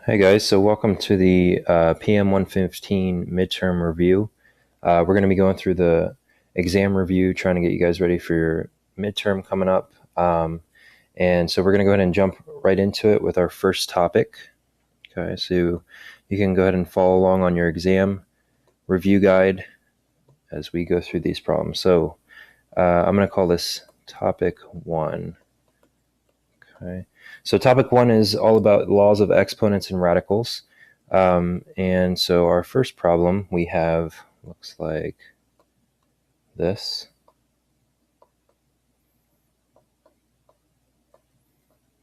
Hey guys, so welcome to the PM115 Midterm Review. We're going to be going through the exam review, trying to get you guys ready for your midterm coming up. And so we're going to go ahead and jump right into it with our first topic. Okay, so you can go ahead and follow along on your exam review guide as we go through these problems. So I'm going to call this topic 1. Okay. So topic 1 is all about laws of exponents and radicals. And so our first problem we have looks like this.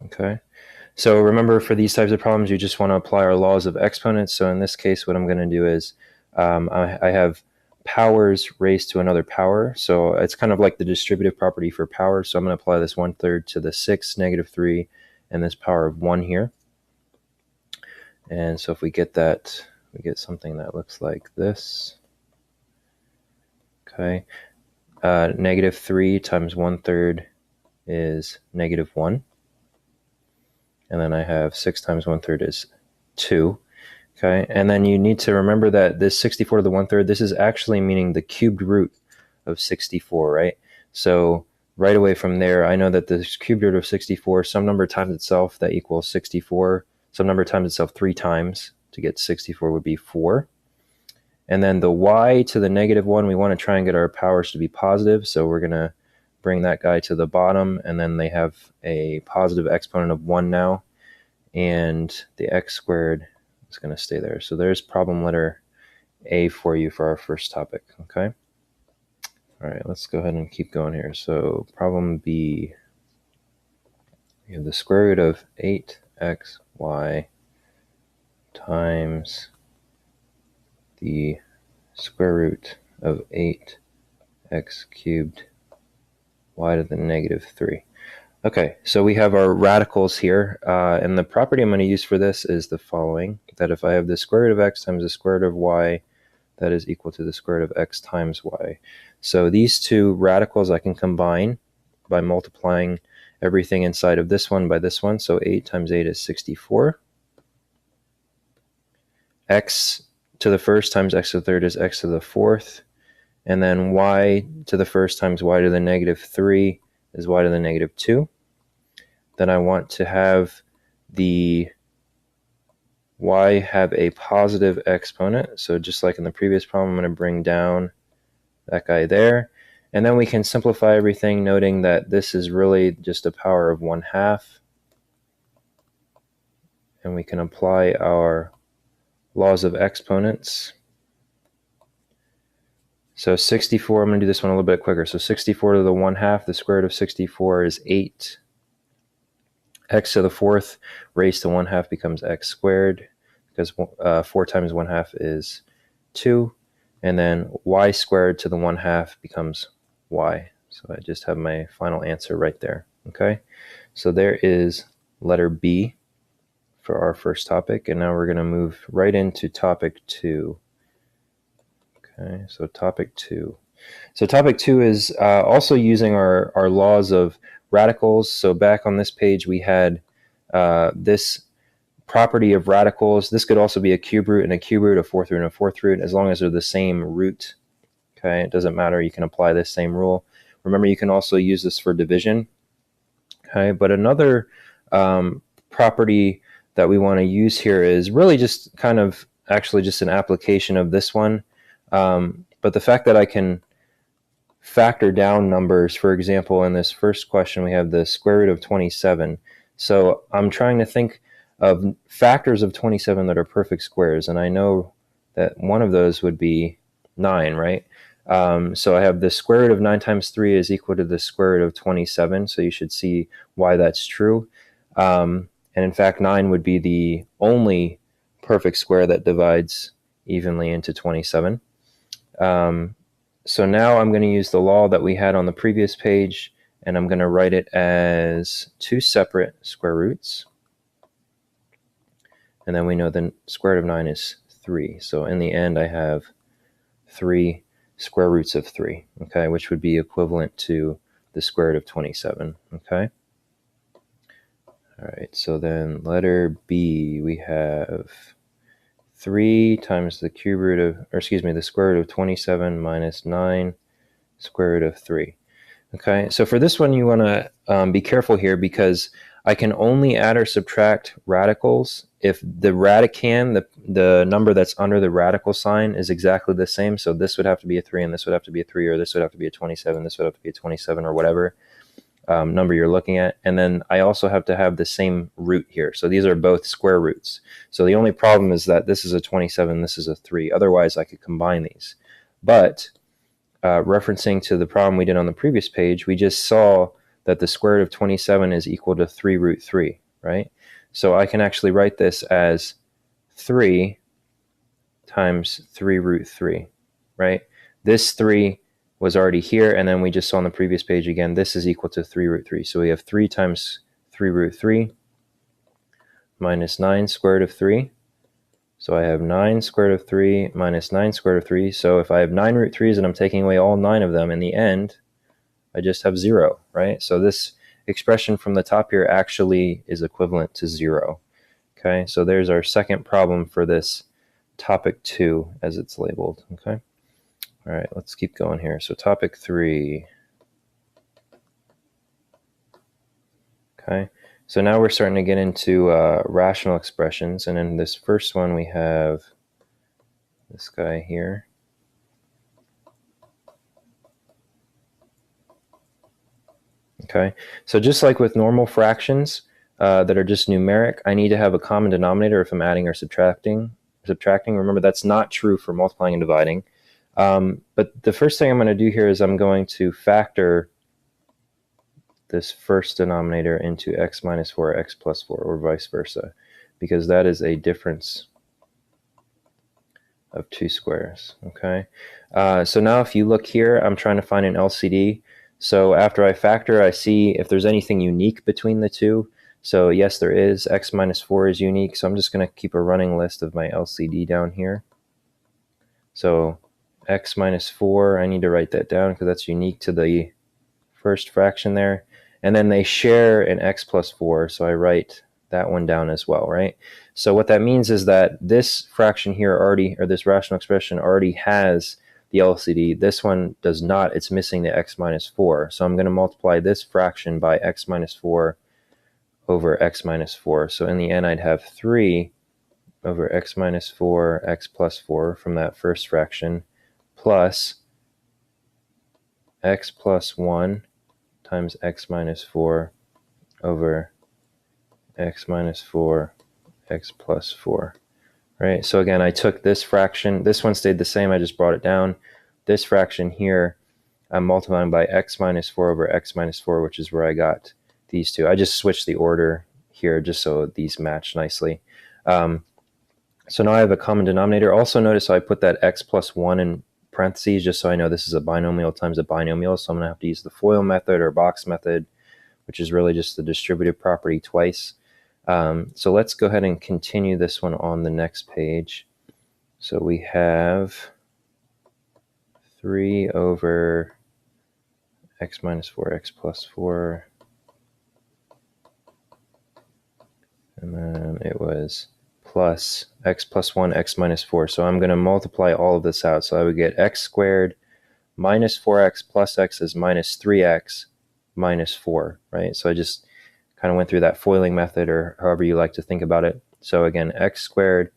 Okay. So remember, for these types of problems, you just want to apply our laws of exponents. So in this case, what I'm going to do is I have powers raised to another power. So it's kind of like the distributive property for power. So I'm going to apply this 1/3 to the 6, -3, and this power of 1 here. And so if we get that, we get something that looks like this. Okay. -3 times 1/3 is -1. And then I have 6 times 1/3 is 2. Okay. And then you need to remember that this 64 to the 1/3, this is actually meaning the cubed root of 64, right? So right away from there, I know that the cubed root of 64, some number times itself, that equals 64. Some number times itself 3 times to get 64 would be 4. And then the y to the -1, we want to try and get our powers to be positive. So we're going to bring that guy to the bottom, and then they have a positive exponent of 1 now. And the x squared is going to stay there. So there's problem letter A for you for our first topic, okay? All right, let's go ahead and keep going here. So problem B, we have the square root of 8xy times the square root of 8x cubed y to the -3. Okay, so we have our radicals here, and the property I'm going to use for this is the following, that if I have the square root of x times the square root of y, that is equal to the square root of x times y. So these two radicals I can combine by multiplying everything inside of this one by this one. So 8 times 8 is 64. X to the first times x to the third is x to the fourth. And then y to the first times y to the -3 is y to the -2. Then I want to have the y have a positive exponent. So just like in the previous problem, I'm going to bring down that guy there. And then we can simplify everything, noting that this is really just a power of 1/2. And we can apply our laws of exponents. So 64, I'm going to do this one a little bit quicker. So 64 to the 1/2, the square root of 64 is 8. X to the fourth raised to 1/2 becomes x squared, because 4 times 1/2 is 2. And then y squared to the 1/2 becomes y. So I just have my final answer right there. Okay, so there is letter B for our first topic. And now we're going to move right into topic 2. Okay, so topic 2. So topic 2 is also using our laws of radicals. So back on this page, we had this property of radicals. This could also be a cube root and a cube root, a fourth root and a fourth root, as long as they're the same root. Okay, it doesn't matter. You can apply this same rule. Remember, you can also use this for division. Okay, but another property that we want to use here is really just kind of actually just an application of this one. But the fact that I can factor down numbers, for example, in this first question, we have the square root of 27. So I'm trying to think of factors of 27 that are perfect squares, and I know that one of those would be 9, right? So I have the square root of 9 times 3 is equal to the square root of 27, so you should see why that's true. And in fact, 9 would be the only perfect square that divides evenly into 27. So now I'm going to use the law that we had on the previous page, and I'm going to write it as 2 separate square roots. And then we know the square root of 9 is 3. So in the end, I have 3 square roots of 3, okay, which would be equivalent to the square root of 27, okay? All right, so then letter B, we have 3 times the cube root of, or excuse me, the square root of 27 minus 9 square root of 3. Okay, so for this one, you want to be careful here because I can only add or subtract radicals if the radicand, the number that's under the radical sign, is exactly the same. So this would have to be a 3, and this would have to be a 3, or this would have to be a 27, this would have to be a 27, or whatever number you're looking at. And then I also have to have the same root here. So these are both square roots. So the only problem is that this is a 27, this is a 3. Otherwise, I could combine these. But referencing to the problem we did on the previous page, we just saw that the square root of 27 is equal to 3 root 3, right? So I can actually write this as 3 times 3 root 3, right? This 3 was already here, and then we just saw on the previous page again, this is equal to 3 root 3. So we have 3 times 3 root 3 minus 9 square root of 3. So I have 9 square root of 3 minus 9 square root of 3. So if I have 9 root 3's and I'm taking away all 9 of them, in the end, I just have 0, right? So this expression from the top here actually is equivalent to 0. Okay, so there's our second problem for this topic 2 as it's labeled. Okay. All right, let's keep going here. So topic 3. Okay, so now we're starting to get into rational expressions. And in this first one, we have this guy here. Okay, so just like with normal fractions that are just numeric, I need to have a common denominator if I'm adding or subtracting. Remember, that's not true for multiplying and dividing. But the first thing I'm going to do here is I'm going to factor this first denominator into x minus 4 or x plus 4, or vice versa, because that is a difference of 2 squares. Okay, so now if you look here, I'm trying to find an LCD. So after I factor, I see if there's anything unique between the two. So yes, there is. X minus 4 is unique, so I'm just going to keep a running list of my LCD down here. So x minus 4, I need to write that down because that's unique to the first fraction there. And then they share an x plus 4, so I write that one down as well, right? So what that means is that this fraction here already, or this rational expression already has the LCD. This one does not. It's missing the x minus 4. So I'm going to multiply this fraction by x minus 4 over x minus 4. So in the end, I'd have 3 over x minus 4, x plus 4 from that first fraction, plus x plus 1 times x minus 4 over x minus 4, x plus 4. Right, so again, I took this fraction. This one stayed the same. I just brought it down. This fraction here, I'm multiplying by x minus 4 over x minus 4, which is where I got these two. I just switched the order here just so these match nicely. So now I have a common denominator. Also notice I put that x plus 1 in parentheses just so I know this is a binomial times a binomial. So I'm going to have to use the FOIL method or box method, which is really just the distributive property twice. So let's go ahead and continue this one on the next page. So we have 3 over x minus 4, x plus 4. And then it was plus x plus 1, x minus 4. So I'm going to multiply all of this out. So I would get x squared minus 4x plus x is minus 3x minus 4, right? So I just kind of went through that foiling method, or however you like to think about it. So again, x squared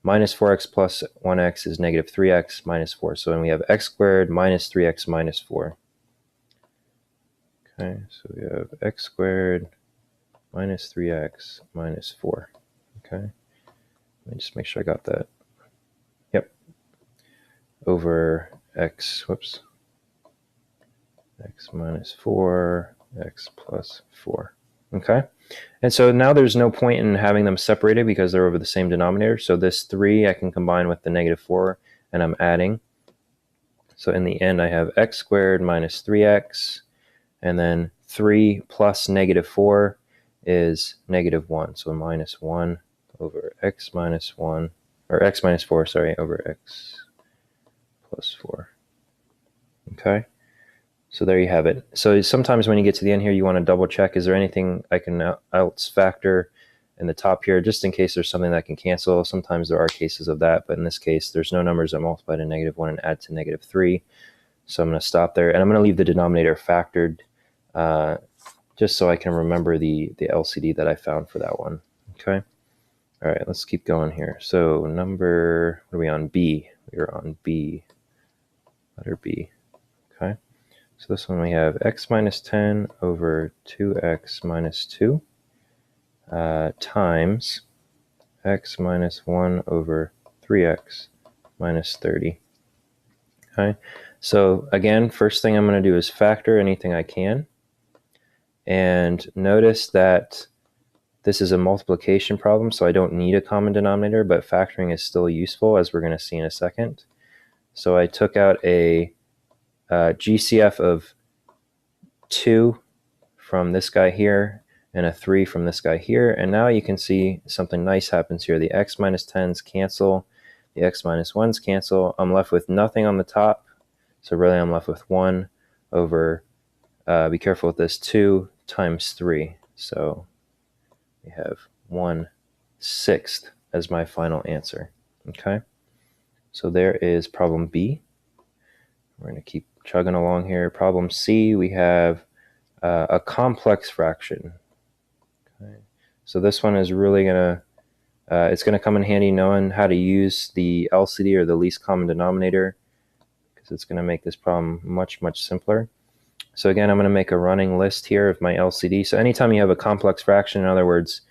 minus 4x plus 1x is negative 3x minus 4. So then we have x squared minus 3x minus 4. Okay, so we have x squared minus 3x minus 4. Okay, let me just make sure I got that. Yep. Over x, whoops, x minus 4, x plus 4. Okay, and so now there's no point in having them separated because they're over the same denominator. So this 3 I can combine with the negative 4, and I'm adding. So in the end, I have x squared minus 3x, and then 3 plus negative 4 is negative 1. So minus 1 over x minus 1, or x minus 4, sorry, over x plus 4. Okay. So there you have it. So sometimes when you get to the end here, you want to double check, is there anything I can else factor in the top here, just in case there's something that can cancel. Sometimes there are cases of that, but in this case, there's no numbers that multiply to -1 and add to -3. So I'm going to stop there, and I'm going to leave the denominator factored just so I can remember the LCD that I found for that one. Okay. All right, let's keep going here. So number, what are we on? B. We are on B, letter B. Okay. So this one we have x minus 10 over 2x minus 2 times x minus 1 over 3x minus 30. Okay. So again, first thing I'm going to do is factor anything I can. And notice that this is a multiplication problem, so I don't need a common denominator, but factoring is still useful, as we're going to see in a second. So I took out a GCF of 2 from this guy here and a 3 from this guy here, and now you can see something nice happens here. The x minus 10s cancel, the x minus 1s cancel. I'm left with nothing on the top, so really I'm left with 1 over, be careful with this, 2 times 3. So we have 1/6 as my final answer. Okay, so there is problem B. We're going to keep chugging along here. Problem C, we have a complex fraction. Okay, so this one is really going to, it's going to come in handy knowing how to use the LCD, or the least common denominator, because it's going to make this problem much, much simpler. So again, I'm going to make a running list here of my LCD. So anytime you have a complex fraction, in other words,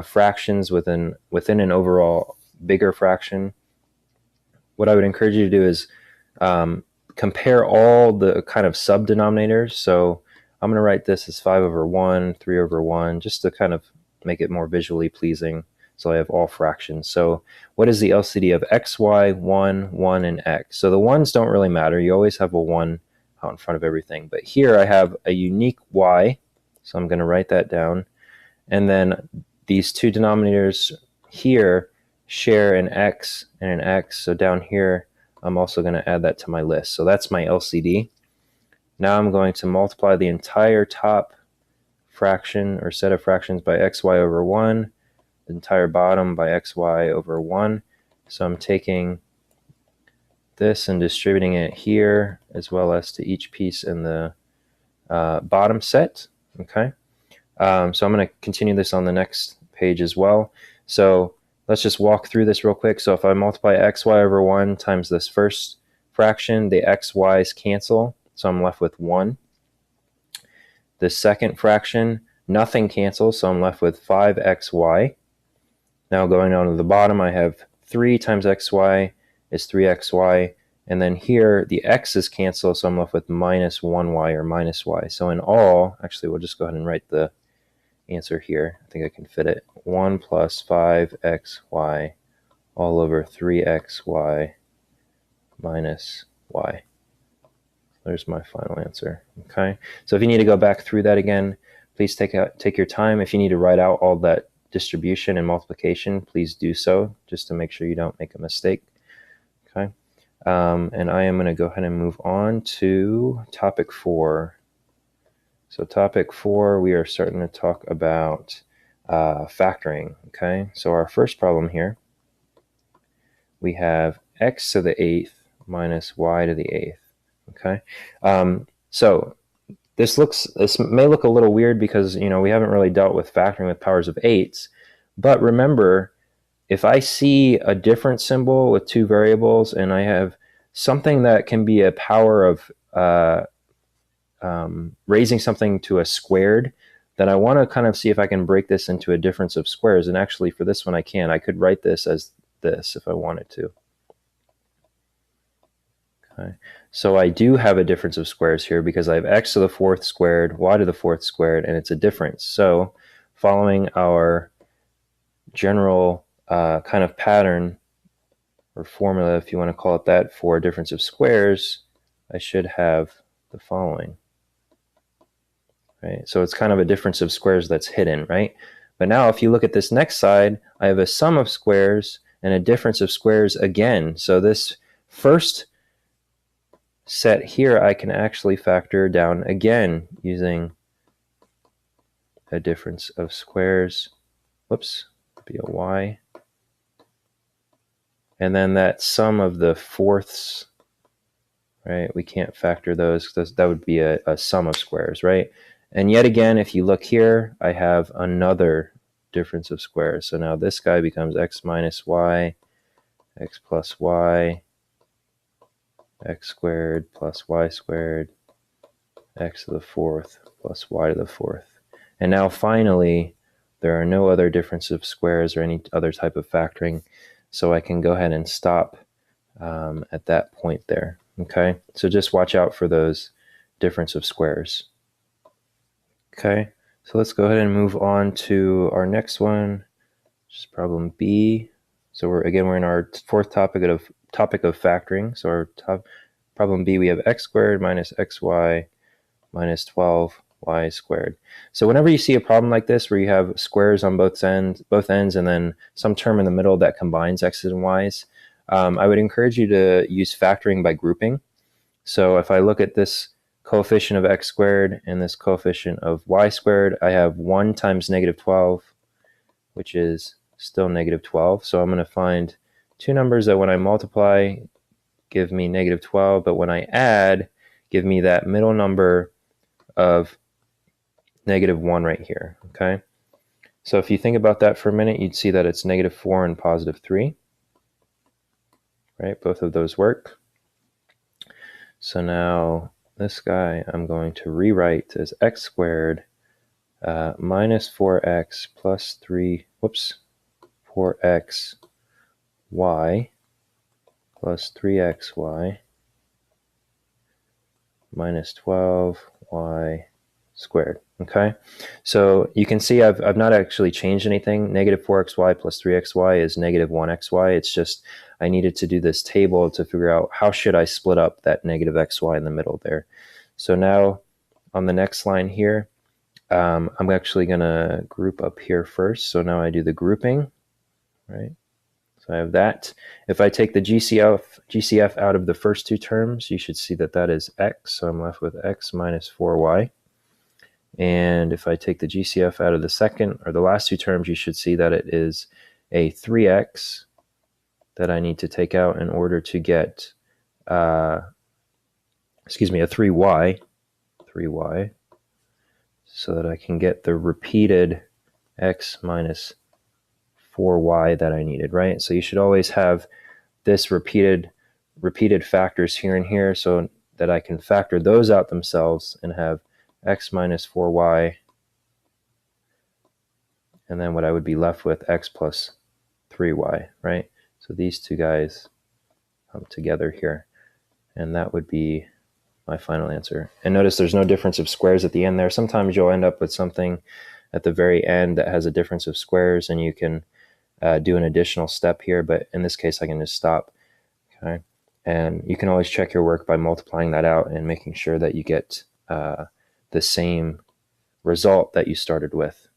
fractions within an overall bigger fraction, what I would encourage you to do is compare all the kind of sub-denominators. So I'm going to write this as 5 over 1, 3 over 1, just to kind of make it more visually pleasing. So I have all fractions. So what is the LCD of x, y, 1, 1, and x? So the ones don't really matter. You always have a 1 out in front of everything. But here I have a unique y, so I'm going to write that down. And then these two denominators here share an x and an x. So down here, I'm also going to add that to my list. So that's my LCD. Now I'm going to multiply the entire top fraction or set of fractions by xy over 1, the entire bottom by xy over 1. So I'm taking this and distributing it here, as well as to each piece in the bottom set. Okay, so I'm going to continue this on the next page as well. So let's just walk through this real quick. So if I multiply xy over 1 times this first fraction, the xy's cancel, so I'm left with 1. The second fraction, nothing cancels, so I'm left with 5xy. Now going down to the bottom, I have 3 times xy is 3xy, and then here the x's cancel, so I'm left with minus 1y or minus y. So in all, actually we'll just go ahead and write the answer here. I think I can fit it. 1 plus 5xy all over 3xy minus y. There's my final answer. Okay, so if you need to go back through that again, please take your time. If you need to write out all that distribution and multiplication, please do so, just to make sure you don't make a mistake. Okay, and I am going to go ahead and move on to topic 4. So topic 4, we are starting to talk about factoring. Okay, so our first problem here, we have x to the 8th minus y to the 8th. Okay, so this may look a little weird because we haven't really dealt with factoring with powers of 8s, but remember, if I see a different symbol with two variables and I have something that can be a power of raising something to a squared, then I want to kind of see if I can break this into a difference of squares. And actually for this one I can. I could write this as this if I wanted to. Okay. So I do have a difference of squares here because I have x to the 4th squared, y to the 4th squared, and it's a difference. So following our general kind of pattern or formula, if you want to call it that, for a difference of squares, I should have the following. Right? So it's kind of a difference of squares that's hidden, right? But now if you look at this next side, I have a sum of squares and a difference of squares again. So this first set here, I can actually factor down again using a difference of squares. Whoops, be a y. And then that sum of the fourths, right? We can't factor those because that would be a sum of squares, right? And yet again, if you look here, I have another difference of squares. So now this guy becomes x minus y, x plus y, x squared plus y squared, x to the fourth plus y to the fourth. And now finally, there are no other difference of squares or any other type of factoring. So I can go ahead and stop at that point there. Okay, so just watch out for those difference of squares. Okay, so let's go ahead and move on to our next one, which is problem B. So we're in our fourth topic of factoring. So our problem B, we have x squared minus xy minus 12y squared. So whenever you see a problem like this where you have squares on both ends, and then some term in the middle that combines x's and y's, I would encourage you to use factoring by grouping. So if I look at this coefficient of x squared and this coefficient of y squared, I have 1 times negative 12, which is still negative 12. So I'm going to find two numbers that when I multiply give me negative 12, but when I add, give me that middle number of negative 1 right here. Okay, so if you think about that for a minute, you'd see that it's negative 4 and positive 3. Right, both of those work. So now this guy I'm going to rewrite as x squared minus 4x plus 3, 4x y plus 3xy minus 12y squared. Okay, so you can see I've not actually changed anything. Negative 4xy plus 3xy is negative 1xy. It's just I needed to do this table to figure out how should I split up that negative xy in the middle there. So now on the next line here, I'm actually going to group up here first. So now I do the grouping, right? So I have that. If I take the GCF out of the first two terms, you should see that that is x. So I'm left with x minus 4y. And if I take the GCF out of the second or the last two terms, you should see that it is a 3x that I need to take out in order to get, a 3y, so that I can get the repeated x minus 4y that I needed, right? So you should always have this repeated factors here and here so that I can factor those out themselves and have x minus 4y, and then what I would be left with x plus 3y, right? So these two guys come together here, and that would be my final answer. And notice there's no difference of squares at the end there. Sometimes you'll end up with something at the very end that has a difference of squares, and you can do an additional step here, but in this case I can just stop. Okay, and you can always check your work by multiplying that out and making sure that you get the same result that you started with.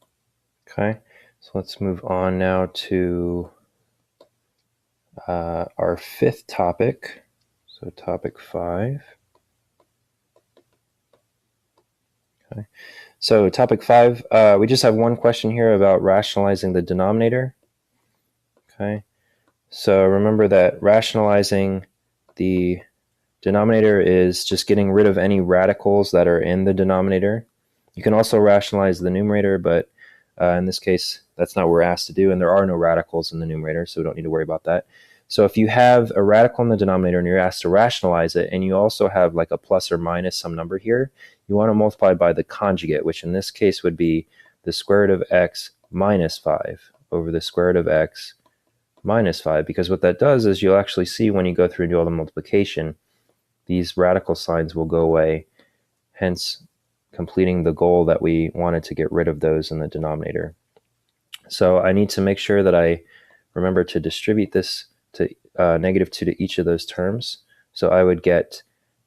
Okay, so let's move on now to our fifth topic, so topic 5. Okay, so topic 5, we just have one question here about rationalizing the denominator. Okay, so remember that rationalizing the denominator is just getting rid of any radicals that are in the denominator. You can also rationalize the numerator, but in this case, that's not what we're asked to do, and there are no radicals in the numerator, so we don't need to worry about that. So if you have a radical in the denominator and you're asked to rationalize it, and you also have like a plus or minus some number here, you want to multiply by the conjugate, which in this case would be the square root of x minus 5 over the square root of x minus 5, because what that does is you'll actually see when you go through and do all the multiplication, these radical signs will go away, hence completing the goal that we wanted to get rid of those in the denominator. So I need to make sure that I remember to distribute this to negative 2 to each of those terms. So I would get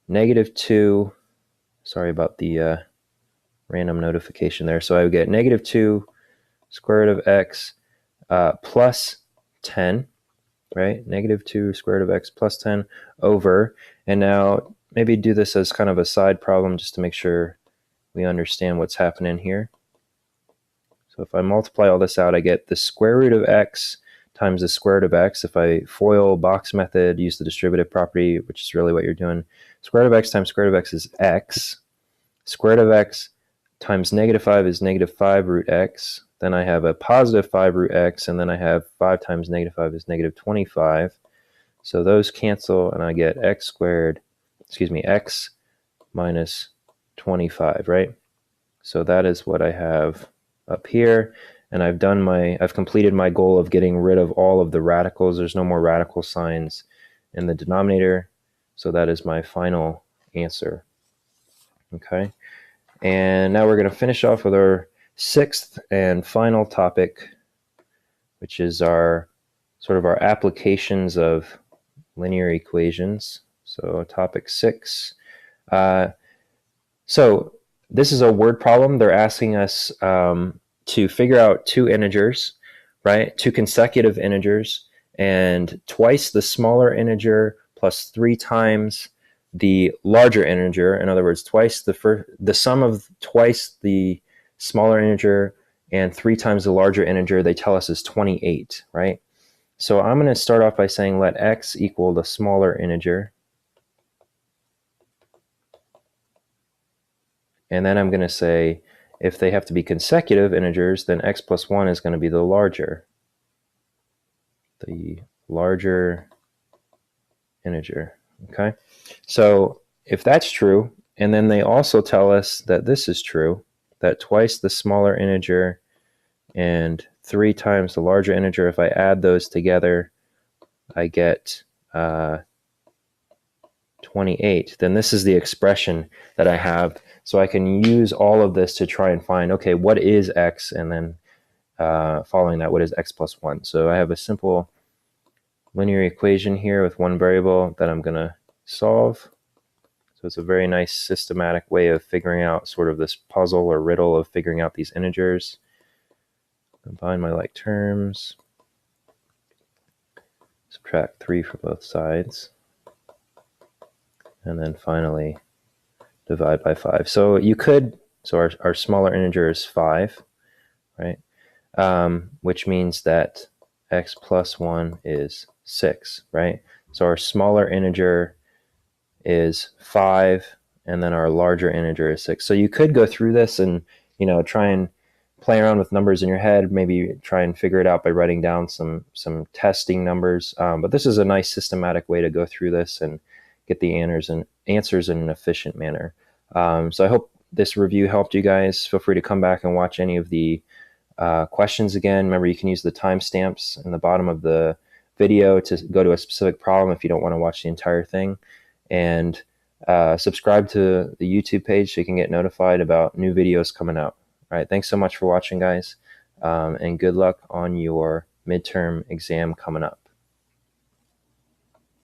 negative 2, sorry about the random notification there. So I would get negative 2 square root of x plus 10, right? Negative 2 square root of x plus 10 over, and now maybe do this as kind of a side problem just to make sure we understand what's happening here. So if I multiply all this out, I get the square root of x times the square root of x. If I FOIL box method, use the distributive property, which is really what you're doing, square root of x times square root of x is x. Square root of x times -5 is -5 root x. Then I have a positive 5 root x, and then I have 5 times -5 is -25. So those cancel, and I get x minus 25, right? So that is what I have up here. And I've completed my goal of getting rid of all of the radicals. There's no more radical signs in the denominator. So that is my final answer. Okay. And now we're going to finish off with our sixth and final topic, which is our sort of our applications of linear equations. So topic 6. So this is a word problem. They're asking us to figure out two integers, right? Two consecutive integers, and twice the smaller integer plus 3 times the larger integer. In other words, the sum of twice the smaller integer and 3 times the larger integer, they tell us is 28, right? So I'm going to start off by saying let x equal the smaller integer. And then I'm going to say if they have to be consecutive integers, then x plus 1 is going to be the larger integer. Okay, so if that's true, and then they also tell us that this is true, that twice the smaller integer and 3 times the larger integer, if I add those together, I get 28. Then this is the expression that I have. So I can use all of this to try and find, okay, what is x? And then following that, what is x plus 1? So I have a simple linear equation here with one variable that I'm going to solve. So it's a very nice systematic way of figuring out sort of this puzzle or riddle of figuring out these integers. Combine my like terms. Subtract 3 from both sides. And then finally divide by 5. So you could, so our smaller integer is 5, right? Which means that x plus 1 is 6, right? So our smaller integer is 5, and then our larger integer is 6. So you could go through this and, try and play around with numbers in your head, maybe try and figure it out by writing down some testing numbers. But this is a nice systematic way to go through this and get the answers in an efficient manner. So I hope this review helped you guys. Feel free to come back and watch any of the questions again. Remember, you can use the timestamps in the bottom of the video to go to a specific problem if you don't want to watch the entire thing. And subscribe to the YouTube page so you can get notified about new videos coming out. All right, thanks so much for watching, guys, and good luck on your midterm exam coming up.